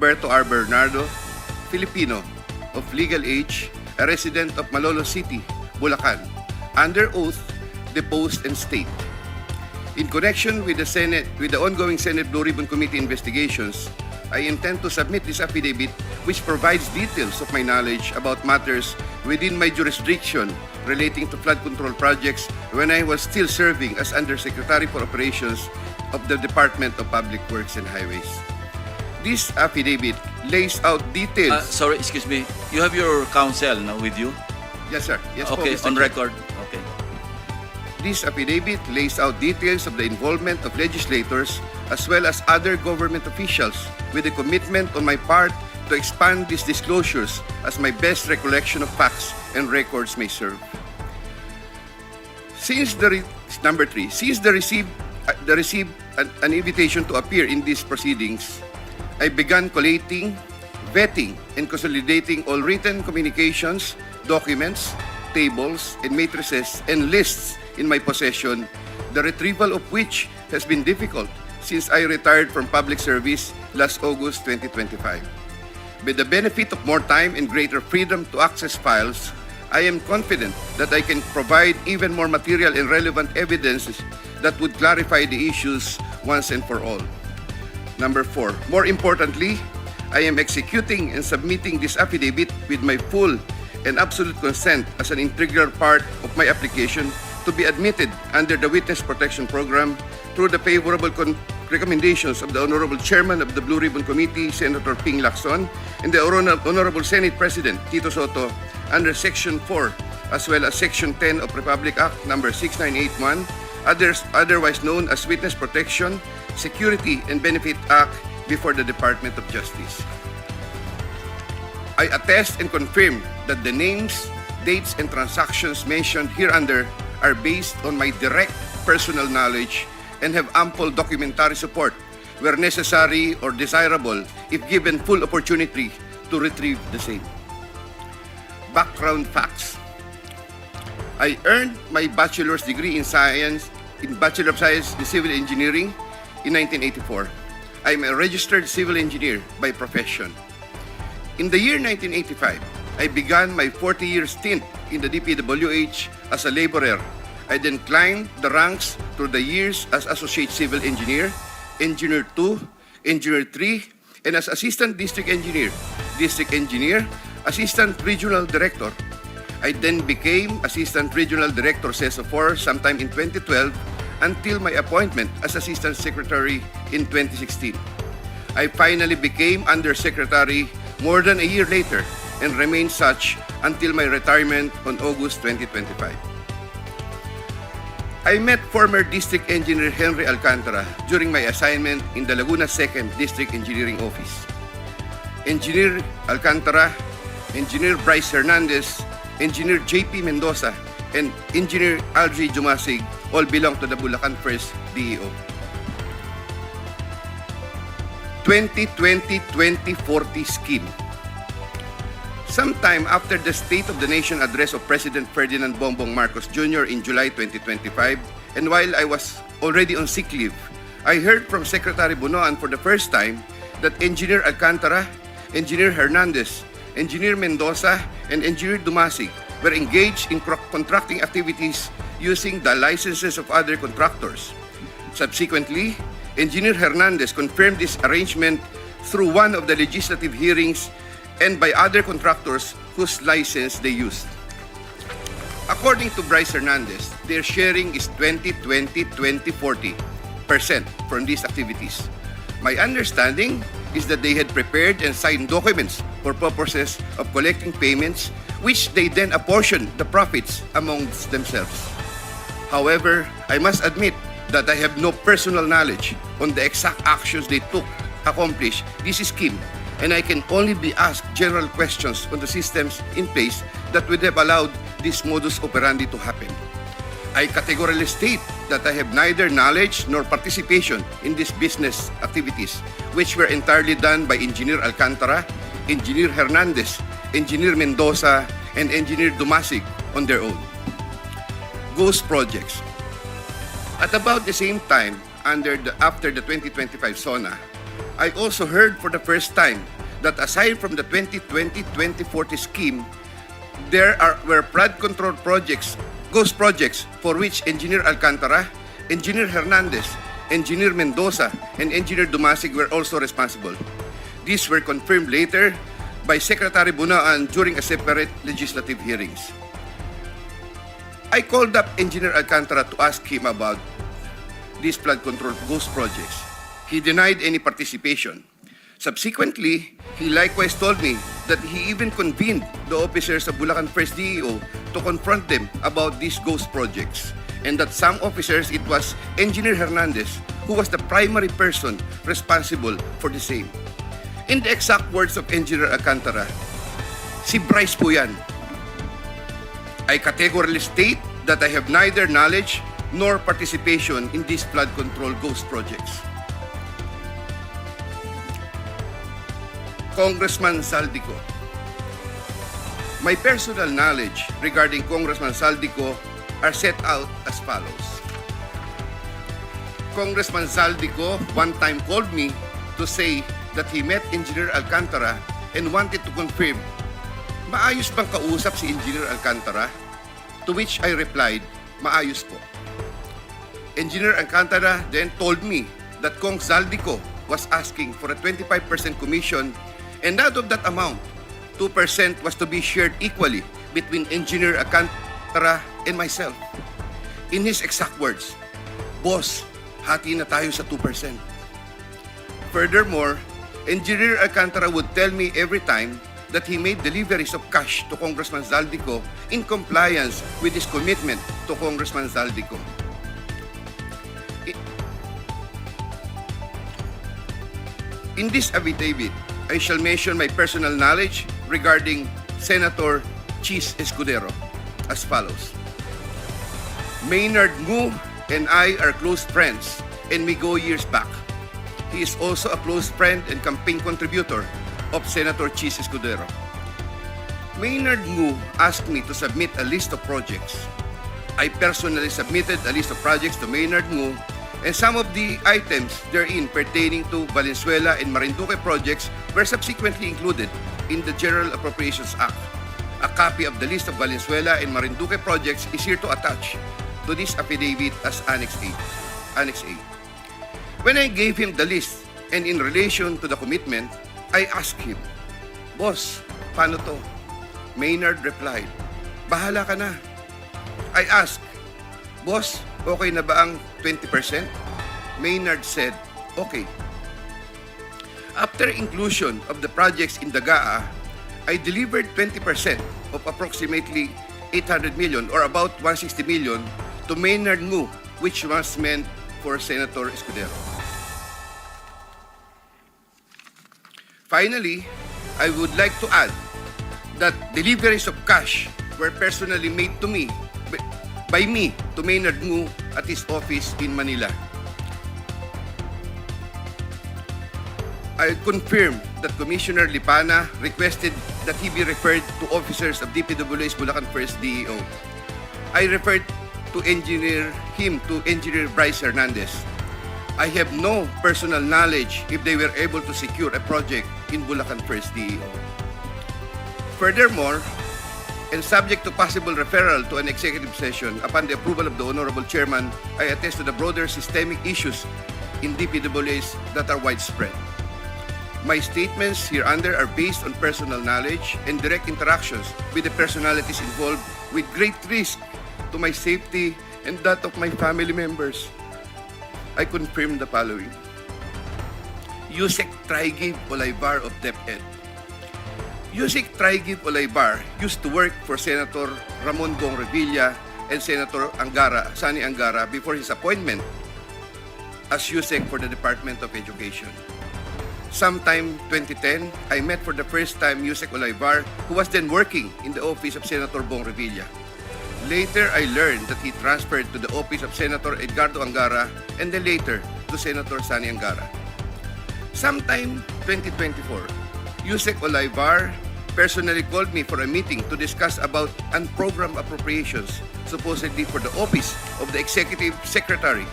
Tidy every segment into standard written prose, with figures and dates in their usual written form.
Bernardo, Filipino, of legal age, a resident of Malolo City, Bulacan, under oath, deposed and state. In connection with the ongoing Senate Blue Ribbon Committee investigations, I intend to submit this affidavit which provides details of my knowledge about matters within my jurisdiction relating to flood control projects when I was still serving as Undersecretary for Operations of the Department of Public Works and Highways. This affidavit lays out details. Sorry, excuse me. You have your counsel now with you? Yes, sir. Yes, okay, po, Mr. on Chair. record. Okay. This affidavit lays out details of the involvement of legislators as well as other government officials with a commitment on my part to expand these disclosures as my best recollection of facts and records may serve. Since received an invitation to appear in these proceedings, I began collating, vetting, and consolidating all written communications, documents, tables, and matrices and lists in my possession, the retrieval of which has been difficult since I retired from public service last August 2025. With the benefit of more time and greater freedom to access files, I am confident that I can provide even more material and relevant evidences that would clarify the issues once and for all. Number 4, more importantly, I am executing and submitting this affidavit with my full and absolute consent as an integral part of my application to be admitted under the Witness Protection Program through the favorable recommendations of the Honorable Chairman of the Blue Ribbon Committee, Senator Ping Lacson, and the Honorable Senate President Tito Soto under Section 4 as well as Section 10 of Republic Act No. 6981, otherwise known as Witness Protection, Security and Benefit Act before the Department of Justice. I attest and confirm that the names, dates, and transactions mentioned hereunder are based on my direct personal knowledge and have ample documentary support where necessary or desirable if given full opportunity to retrieve the same. Background facts. I earned my bachelor's degree in Bachelor of Science in Civil Engineering in 1984. I am a registered civil engineer by profession. In the year 1985, I began my 40-year stint in the DPWH as a laborer. I then climbed the ranks through the years as Associate Civil Engineer, Engineer 2, Engineer 3, and as Assistant District Engineer, Assistant Regional Director. I then became Assistant Regional Director CESO 4 sometime in 2012 until my appointment as Assistant Secretary in 2016. I finally became Undersecretary more than a year later and remained such until my retirement on August 2025. I met former District Engineer Henry Alcantara during my assignment in the Laguna 2nd District Engineering Office. Engineer Alcantara, Engineer Bryce Hernandez, Engineer JP Mendoza, and Engineer Algie Jumasig all belong to the Bulacan 1st DEO. 2020-2040 scheme. Sometime after the State of the Nation address of President Ferdinand Bongbong Marcos Jr. in July 2025, and while I was already on sick leave, I heard from Secretary Bunoan for the first time that Engineer Alcantara, Engineer Hernandez, Engineer Mendoza, and Engineer Dumasig were engaged in contracting activities using the licenses of other contractors. Subsequently, Engineer Hernandez confirmed this arrangement through one of the legislative hearings and by other contractors whose license they used. According to Bryce Hernandez, their sharing is 20-20-20-40% from these activities. My understanding is that they had prepared and signed documents for purposes of collecting payments, which they then apportioned the profits amongst themselves. However, I must admit that I have no personal knowledge on the exact actions they took to accomplish this scheme, and I can only be asked general questions on the systems in place that would have allowed this modus operandi to happen. I categorically state that I have neither knowledge nor participation in these business activities, which were entirely done by Engineer Alcantara, Engineer Hernandez, Engineer Mendoza, and Engineer Dumasig on their own. Ghost projects. At about the same time, after the 2025 SONA, I also heard for the first time that aside from the 2020-2040 scheme, were flood control projects, ghost projects, for which Engineer Alcantara, Engineer Hernandez, Engineer Mendoza, and Engineer Dumasig were also responsible. These were confirmed later by Secretary Bunaan during a separate legislative hearings. I called up Engineer Alcantara to ask him about these flood control ghost projects. He denied any participation. Subsequently, he likewise told me that he even convened the officers of Bulacan First DEO to confront them about these ghost projects, and that some officers, it was Engineer Hernandez who was the primary person responsible for the same. In the exact words of Engineer Alcantara, si Bryce po yan. I categorically state that I have neither knowledge nor participation in these flood control ghost projects. Congressman Saldico. My personal knowledge regarding Congressman Saldico are set out as follows. Congressman Saldico one time called me to say that he met Engineer Alcantara and wanted to confirm, maayos bang kausap si Engineer Alcantara? To which I replied, maayos po. Engineer Alcantara then told me that Kong Saldico was asking for a 25% commission, and out of that amount, 2% was to be shared equally between Engineer Alcantara and myself. In his exact words, "Boss, hati na tayo sa 2%. Furthermore, Engineer Alcantara would tell me every time that he made deliveries of cash to Congressman Saldico in compliance with his commitment to Congressman Saldico. In this affidavit, I shall mention my personal knowledge regarding Senator Chis Escudero as follows. Maynard Ngu and I are close friends, and we go years back. He is also a close friend and campaign contributor of Senator Chis Escudero. Maynard Ngu asked me to submit a list of projects. I personally submitted a list of projects to Maynard Ngu, and some of the items therein pertaining to Valenzuela and Marinduque projects were subsequently included in the General Appropriations Act. A copy of the list of Valenzuela and Marinduque projects is here to attach to this affidavit as Annex A. Annex A. When I gave him the list and in relation to the commitment, I asked him, "Boss, paano to?" Maynard replied, "Bahala ka na." I asked, "Boss, okay na ba ang 20%? Maynard said, "Okay." After inclusion of the projects in the GAA, I delivered 20% of approximately 800 million or about 160 million to Maynard Ngu, which was meant for Senator Escudero. Finally, I would like to add that deliveries of cash were personally made to me by me to Maynard Ngu at his office in Manila. I confirm that Commissioner Lipana requested that he be referred to officers of DPW's Bulacan First DEO. I referred him to Engineer Bryce Hernandez. I have no personal knowledge if they were able to secure a project in Bulacan First DEO. Furthermore, and subject to possible referral to an executive session upon the approval of the Honorable Chairman, I attest to the broader systemic issues in DPWs that are widespread. My statements hereunder are based on personal knowledge and direct interactions with the personalities involved with great risk to my safety and that of my family members. I confirm the following. Usec Trigib Olaybar of DepEd. Usec Trigib Olaybar used to work for Senator Ramon Bong Revilla and Senator Sani Angara before his appointment as Usec for the Department of Education. Sometime 2010, I met for the first time Usec Olaybar, who was then working in the office of Senator Bong Revilla. Later, I learned that he transferred to the office of Senator Edgardo Angara and then later to Senator Sani Angara. Sometime 2024, Usec Olaybar personally called me for a meeting to discuss about unprogrammed appropriations, supposedly for the office of the Executive Secretary.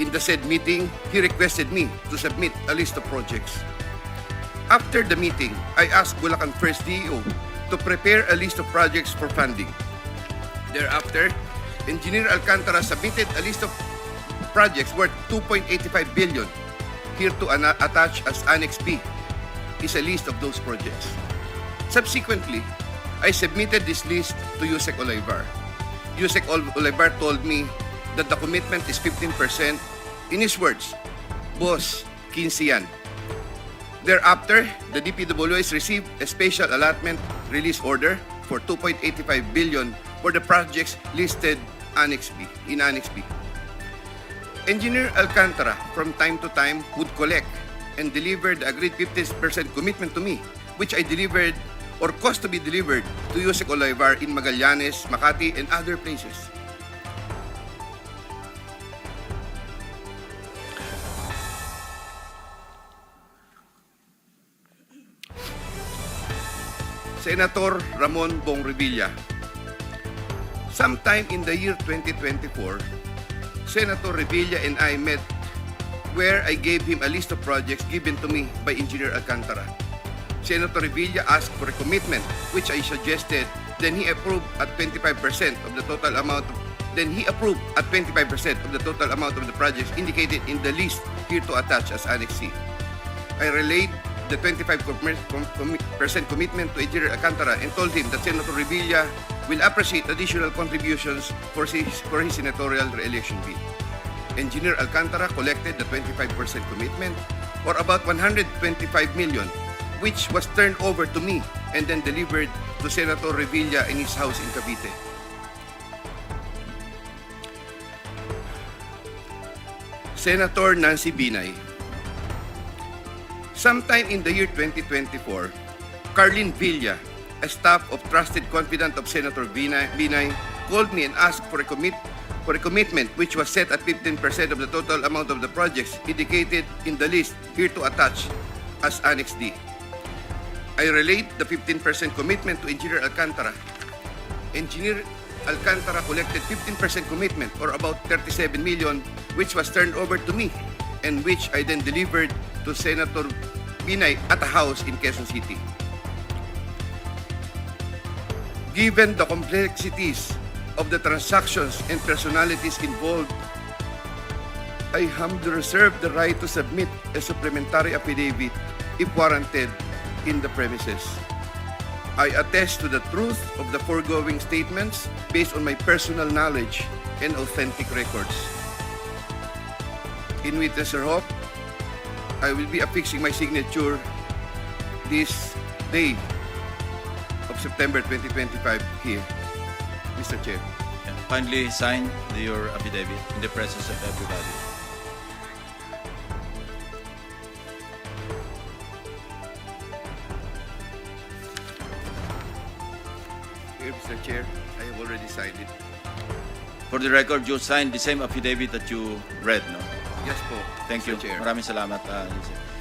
In the said meeting, he requested me to submit a list of projects. After the meeting, I asked Bulacan First DEO to prepare a list of projects for funding. Thereafter, Engineer Alcantara submitted a list of projects worth 2.85 billion. Here to attach as Annex B is a list of those projects. Subsequently, I submitted this list to usec Olivar. Usec Olivar told me that the commitment is 15%. In his words, Boss, 15 yan. Thereafter, the DPWH received a special allotment release order for 2.85 billion for the projects listed in Annex B. Engineer Alcantara, from time to time, would collect and deliver the agreed 50% commitment to me, which I delivered or caused to be delivered to usec Olivar in Magallanes, Makati, and other places. Senator Ramon Bong Revilla. Sometime in the year 2024, Senator Revilla and I met where I gave him a list of projects given to me by Engineer Alcantara. Senator Revilla asked for a commitment, which I suggested, then he approved at 25% of the total amount of the projects indicated in the list here to attach as Annex C. I relayed the 25% commitment to Engineer Alcantara and told him that Senator Revilla will appreciate additional contributions for his senatorial re-election bid. Engineer Alcantara collected the 25% commitment, or about 125 million, which was turned over to me and then delivered to Senator Revilla in his house in Cavite. Senator Nancy Binay. Sometime in the year 2024, Carlin Villa, a staff of trusted confidant of Senator Binay, called me and asked for a commitment which was set at 15% of the total amount of the projects indicated in the list here to attach as Annex D. I relate the 15% commitment to Engineer Alcantara. Engineer Alcantara collected 15% commitment, or about 37 million, which was turned over to me and which I then delivered to Senator Binay at a house in Quezon City. Given the complexities of the transactions and personalities involved, I humbly reserve the right to submit a supplementary affidavit if warranted in the premises. I attest to the truth of the foregoing statements based on my personal knowledge and authentic records. In witness thereof, I will be affixing my signature this day of September 2025 here, Mr. Chair. Kindly sign your affidavit in the presence of everybody. Here, Mr. Chair, I have already signed it. For the record, you signed the same affidavit that you read, no? Yes po. Thank Mr. you. Chair. Maraming salamat, Yusek.